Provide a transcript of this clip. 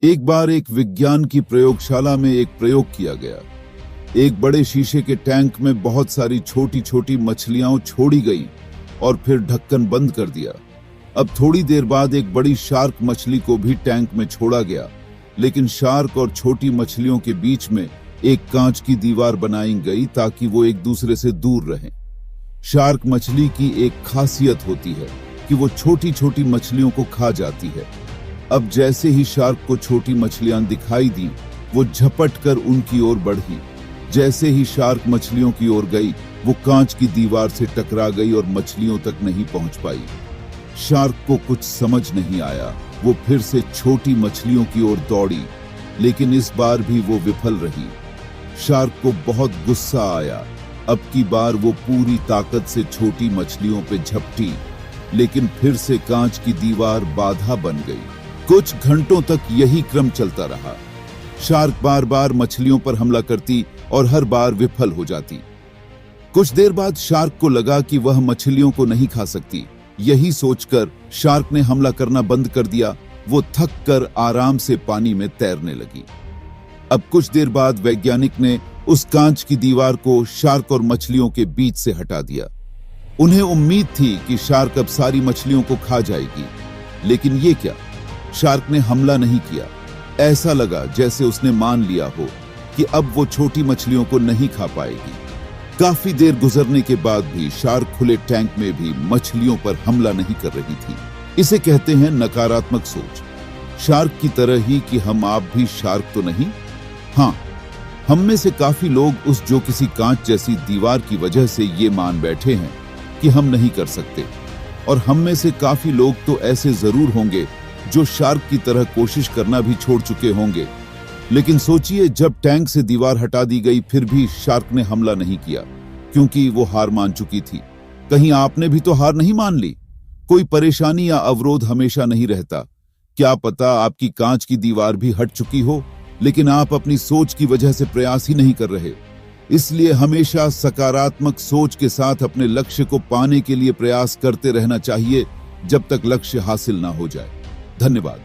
एक बार एक विज्ञान की प्रयोगशाला में एक प्रयोग किया गया। एक बड़े शीशे के टैंक में बहुत सारी छोटी छोटी मछलियां छोड़ी गई और फिर ढक्कन बंद कर दिया। अब थोड़ी देर बाद एक बड़ी शार्क मछली को भी टैंक में छोड़ा गया, लेकिन शार्क और छोटी मछलियों के बीच में एक कांच की दीवार बनाई गई ताकि वो एक दूसरे से दूर रहें। शार्क मछली की एक खासियत होती है कि वो छोटी छोटी मछलियों को खा जाती है। अब जैसे ही शार्क को छोटी मछलियां दिखाई दी, वो झपट कर उनकी ओर बढ़ी। जैसे ही शार्क मछलियों की ओर गई, वो कांच की दीवार से टकरा गई और मछलियों तक नहीं पहुंच पाई। शार्क को कुछ समझ नहीं आया। वो फिर से छोटी मछलियों की ओर दौड़ी, लेकिन इस बार भी वो विफल रही। शार्क को बहुत गुस्सा आया। अब की बार वो पूरी ताकत से छोटी मछलियों पे झपटी, लेकिन फिर से कांच की दीवार बाधा बन गई। कुछ घंटों तक यही क्रम चलता रहा। शार्क बार बार मछलियों पर हमला करती और हर बार विफल हो जाती। कुछ देर बाद शार्क को लगा कि वह मछलियों को नहीं खा सकती। यही सोचकर शार्क ने हमला करना बंद कर दिया। वो थक कर आराम से पानी में तैरने लगी। अब कुछ देर बाद वैज्ञानिक ने उस कांच की दीवार को शार्क और मछलियों के बीच से हटा दिया। उन्हें उम्मीद थी कि शार्क अब सारी मछलियों को खा जाएगी, लेकिन ये क्या, शार्क ने हमला नहीं किया। ऐसा लगा जैसे उसने मान लिया हो कि अब वो छोटी मछलियों को नहीं खा पाएगी। काफी देर गुजरने के बाद भी शार्क खुले टैंक में भी मछलियों पर हमला नहीं कर रही थी। इसे कहते हैं नकारात्मक सोच। शार्क की तरह ही कि हम आप भी शार्क तो नहीं। हाँ, हम में से काफी लोग उस जो किसी कांच जैसी दीवार की वजह से ये मान बैठे हैं कि हम नहीं कर सकते, और हम में से काफी लोग तो ऐसे जरूर होंगे जो शार्क की तरह कोशिश करना भी छोड़ चुके होंगे। लेकिन सोचिए, जब टैंक से दीवार हटा दी गई फिर भी शार्क ने हमला नहीं किया, क्योंकि वो हार मान चुकी थी। कहीं आपने भी तो हार नहीं मान ली? कोई परेशानी या अवरोध हमेशा नहीं रहता। क्या पता आपकी कांच की दीवार भी हट चुकी हो, लेकिन आप अपनी सोच की वजह से प्रयास ही नहीं कर रहे। इसलिए हमेशा सकारात्मक सोच के साथ अपने लक्ष्य को पाने के लिए प्रयास करते रहना चाहिए, जब तक लक्ष्य हासिल ना हो जाए। धन्यवाद।